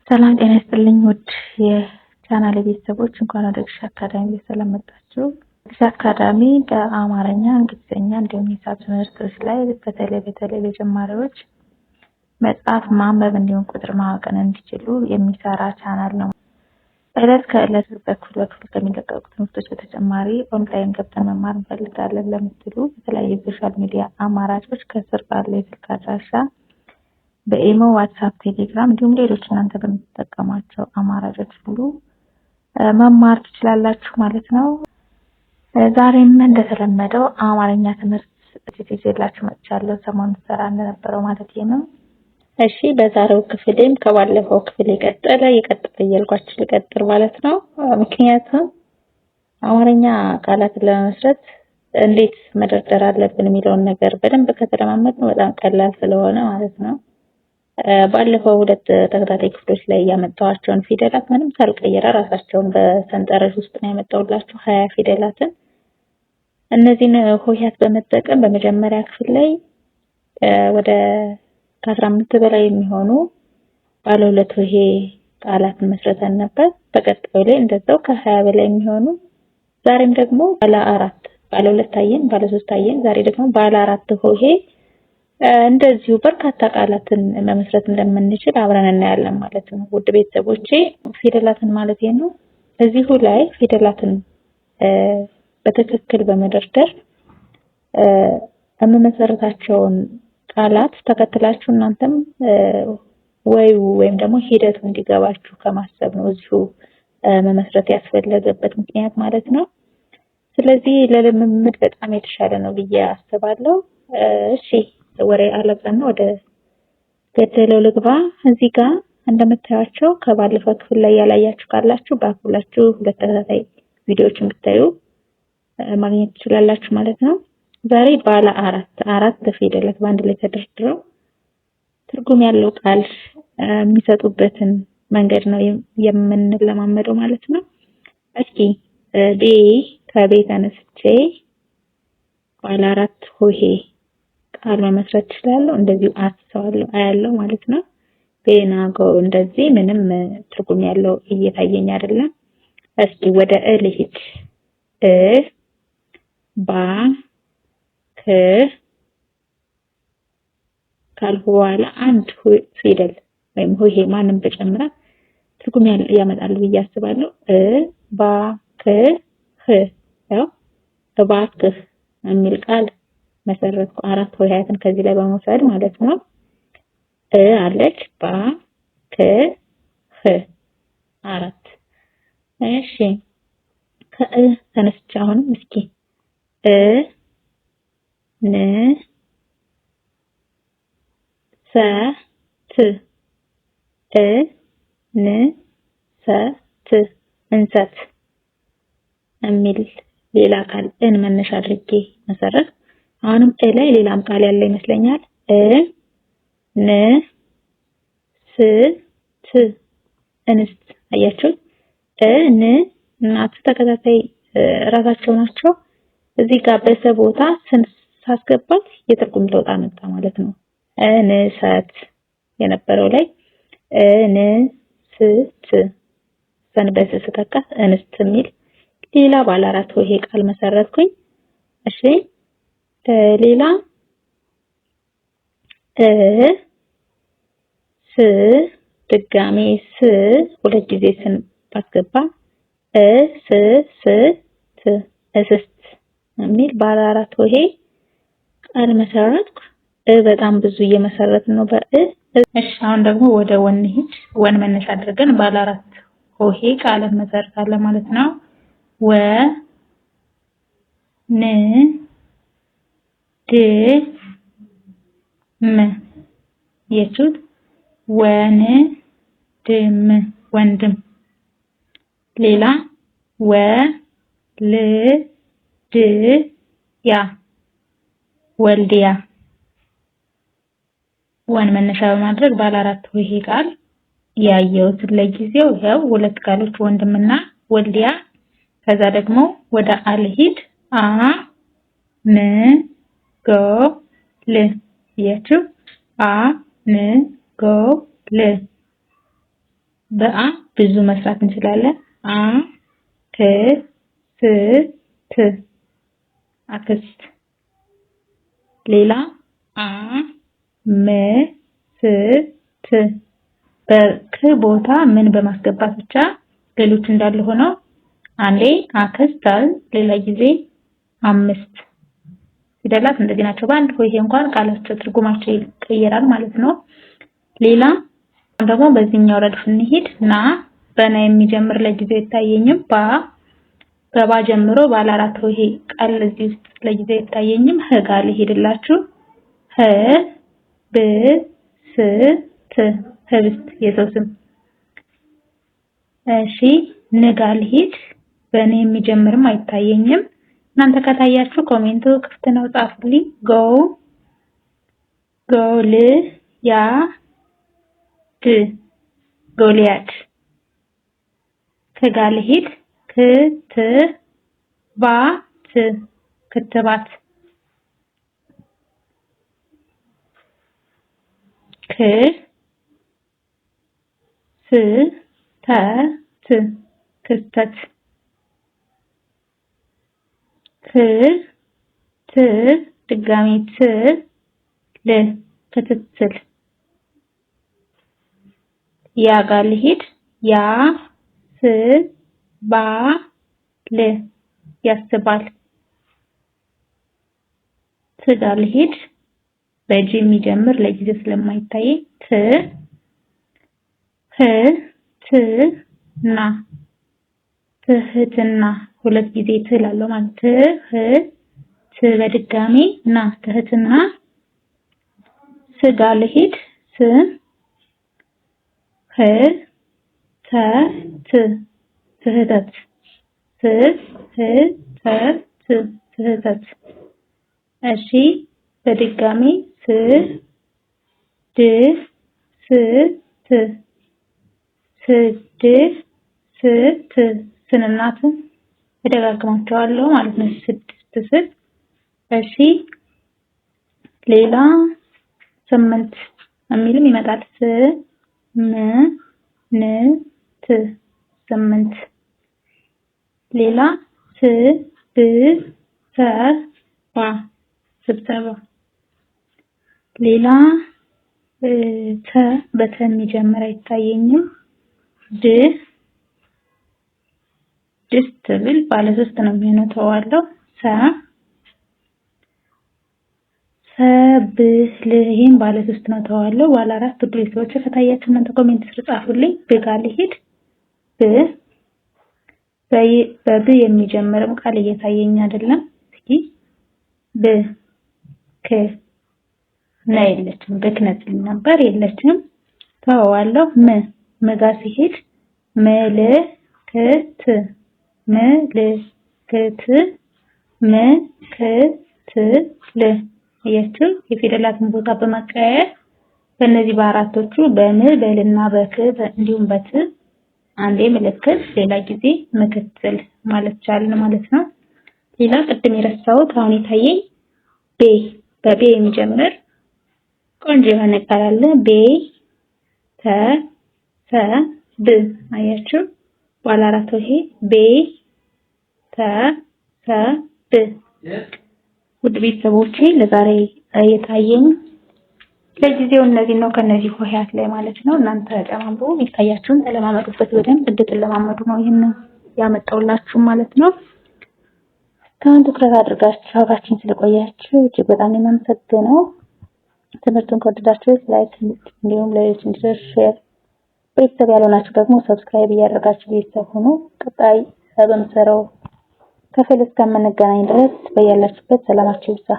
ሰላም ጤና ይስጥልኝ ውድ የቻናሌ ቤተሰቦች እንኳን ወደ ግሽ አካዳሚ በሰላም መጣችሁ። ግሽ አካዳሚ በአማርኛ፣ እንግሊዝኛ እንዲሁም ሂሳብ ትምህርቶች ላይ በተለይ ለጀማሪዎች መጽሐፍ ማንበብ እንዲሁም ቁጥር ማወቅን እንዲችሉ የሚሰራ ቻናል ነው። ዕለት ከዕለት በኩል ከሚለቀቁ ትምህርቶች በተጨማሪ ኦንላይን ገብተን መማር እንፈልጋለን ለምትሉ በተለያዩ ሶሻል ሚዲያ አማራጮች ከስር ባለው የስልክ አድራሻ በኢሞ፣ ዋትስአፕ፣ ቴሌግራም እንዲሁም ሌሎች እናንተ በምትጠቀሟቸው አማራጮች ሁሉ መማር ትችላላችሁ ማለት ነው። ዛሬም እንደተለመደው አማርኛ ትምህርት ይዤላችሁ መጥቻለሁ። ሰሞኑን ሰራ እንደነበረው ማለት ነው። እሺ በዛሬው ክፍሌም ከባለፈው ክፍል የቀጠለ እያልኳችሁ ልቀጥል ማለት ነው። ምክንያቱም አማርኛ ቃላትን ለመመስረት እንዴት መደርደር አለብን የሚለውን ነገር በደንብ ከተለማመድን በጣም ቀላል ስለሆነ ማለት ነው። ባለፈው ሁለት ተከታታይ ክፍሎች ላይ ያመጣኋቸውን ፊደላት ምንም ሳልቀየር ራሳቸውን በሰንጠረዥ ውስጥ ነው ያመጣሁላችሁ 20 ፊደላትን። እነዚህን ሆሄያት በመጠቀም በመጀመሪያ ክፍል ላይ ወደ ከ15 በላይ የሚሆኑ ባለ ሁለት ሆሄ ቃላትን መስርተን ነበር። በቀጣዩ ላይ እንደዛው ከ20 በላይ የሚሆኑ ዛሬም ደግሞ ባለ ሁለት ታየን፣ ባለ ሶስት ታየን። ዛሬ ደግሞ ባለ አራት ሆሄ እንደዚሁ በርካታ ቃላትን መመስረት እንደምንችል አብረን እናያለን ማለት ነው። ውድ ቤተሰቦቼ ፊደላትን ማለት ነው እዚሁ ላይ ፊደላትን በትክክል በመደርደር የምመሰርታቸውን ቃላት ተከትላችሁ እናንተም ወይም ደግሞ ሂደቱ እንዲገባችሁ ከማሰብ ነው እዚሁ መመስረት ያስፈለገበት ምክንያት ማለት ነው። ስለዚህ ለልምምድ በጣም የተሻለ ነው ብዬ አስባለሁ። እሺ ወሬ አለቀና ወደ ገደለው ልግባ። እዚህ ጋር እንደምታዩቸው ከባለፈው ክፍል ላይ ያላያችሁ ካላችሁ ባኩላችሁ ሁለት ተከታታይ ቪዲዮዎችን ብታዩ ማግኘት ትችላላችሁ ማለት ነው። ዛሬ ባለ አራት ፊደላት በአንድ ላይ ተደርድረው ትርጉም ያለው ቃል የሚሰጡበትን መንገድ ነው የምንለማመደው ማለት ነው። እስኪ ከቤ ተነስቼ ባለ አራት ሆሄ ቃል መመስረት እችላለሁ። እንደዚሁ አስሰዋለሁ አያለው ማለት ነው። ቤናጎ እንደዚህ ምንም ትርጉም ያለው እየታየኝ አይደለም። እስኪ ወደ ልሂድ። ባ ከ ካልኩ በኋላ አንድ ፊደል ወይም ሆሄ ማንም በጨምራ ትርጉም ያመጣሉ ብዬ አስባለሁ። ባ ከ ያው እባክህ የሚል ቃል መሰረትኩ። አራት ሆሄያትን ከዚህ ላይ በመውሰድ ማለት ነው። አለች ባ ከ አራት። እሺ ተነስቼ አሁን እስኪ ን ሰ ት ን ሰ ት እንሰት የሚል ሌላ ቃል መነሻ አድርጌ መሰረት አሁንም ላይ ሌላም ቃል ያለ ይመስለኛል። ን ስ ት እንስት። አያችሁ ን እና ት ተከታታይ ራሳቸው ናቸው። እዚህ ጋር በሰ ቦታ ሳስገባት የትርጉም ለውጥ አመጣ ማለት ነው። እንሰት የነበረው ላይ እንስት ሰንበት ስተካት እንስት የሚል ሌላ ባለ አራት ሆሄ ቃል መሰረትኩኝ። እሺ ሌላ ስ ድጋሜ ስ ሁለት ጊዜ ስን ባስገባ ት እስስት የሚል ባለ አራት ሆሄ ቃል መሰረትኩ። በጣም ብዙ እየመሰረትን ነው እሺ አሁን ደግሞ ወደ ወን ሂድ። ወን መነሻ አድርገን ባለ አራት ሆሄ ቃል መሰረታለን ማለት ነው። ን ድ ም የሱት ወንድም። ሌላ ወልድያ ወን መነሻ በማድረግ ባለ አራት ሆሄ ቃል ያየሁት ለጊዜው ይሄው ሁለት ቃሎች ወንድምና ወልድያ። ከዛ ደግሞ ወደ አልሂድ ን ጎ ል ያችሁ ን ጎ ል በአ ብዙ መስራት እንችላለን። አ ክ ስ ት አክስት። ሌላ አ መ ስ ት በክ ቦታ ምን በማስገባት ብቻ ሌሎች እንዳለ ሆነው አንዴ አክስት፣ ሌላ ጊዜ አምስት ፊደላት እንደዚህ ናቸው። በአንድ ሆሄ እንኳን ቃላቸው ትርጉማቸው ይቀየራል ማለት ነው። ሌላ ደግሞ በዚህኛው ረድፍ እንሂድ። ና በና የሚጀምር ለጊዜው አይታየኝም። በባ ጀምሮ ባለ አራት ሆሄ ቃል እዚህ ውስጥ ለጊዜው አይታየኝም። ህ ጋር ልሄድላችሁ። ህ ብ ስ ት ህብስት የሰው ስም። እሺ ን ጋር ልሂድ። በኔ የሚጀምርም አይታየኝም። እናንተ ከታያችሁ ኮሜንቱ ክፍት ነው፣ ጻፉልኝ። ጎልያድ። ከጋር ልሂድ። ክትባት። ክስተት። ድጋሚ ክትትል። ያ ጋር ልሂድ። ያስባል። ት ጋር ልሂድ። በጂ የሚጀምር ለጊዜው ስለማይታይ ትህትና ሁለት ጊዜ ትላለሁ ማለት በድጋሚ ና ትህትና። ስ ጋር ልሂድ። ስህተት። ስህተት። እሺ በድጋሚ ስንናት እደጋግማቸዋለሁ ማለት ነው። ስድስት። እሺ ሌላ 8 የሚልም ይመጣል። ስምንት። ሌላ ስብሰባ። ሌላ በተ የሚጀምር አይታየኝም። ድስት ብል ባለ 3 ነው የሚሆነው። ተዋለው ሰብልህም ባለ 3 ነው። ተዋለው ባለ 4 ብሬ ሰዎች ከታያችሁ እናንተ ኮሜንት ስር ጻፉልኝ። በጋር ልሂድ። በብ የሚጀምርም ቃል እየታየኝ አይደለም። እስኪ ና የለችም። ብክነት ነበር የለችም። ተዋለው መጋ ሲሄድ ምልክት አያችሁ የፊደላትን ቦታ በመቀየር በእነዚህ በአራቶቹ በም በልና በክ እንዲሁም በት አንዴ ምልክት ሌላ ጊዜ ምክትል ማለት ቻልን ማለት ነው። ሌላ ቅድም የረሳሁት አሁን የታየኝ በቤ የሚጀምር ቆንጆ የሆነ ቃል አለ። አያችሁ ባለ አራት ሆሄ ውድ ቤተሰቦቼ ለዛሬ የታየኝ ለጊዜው እነዚህ ነው፣ ከነዚህ ሆሄያት ላይ ማለት ነው። እናንተ ጨማምሩ የሚታያችሁን ተለማመዱበት፣ በደንብ እንድትለማመዱ ነው ይሄን ያመጣውላችሁ ማለት ነው። እስካሁን ትኩረት አድርጋችሁ አብራችሁን ስለቆያችሁ እጅግ በጣም የማመሰግነው። ትምህርቱን ከወደዳችሁ ላይክ እንዲሁም ለሌሎች እንዲደርስ ሼር፣ ቤተሰብ ያልሆናችሁ ደግሞ ሰብስክራይብ እያደረጋችሁ ቤተሰብ ሁኑ። ቀጣይ በምሰራው ክፍል እስከምንገናኝ ድረስ በያላችሁበት ሰላማችሁ ይብዛ።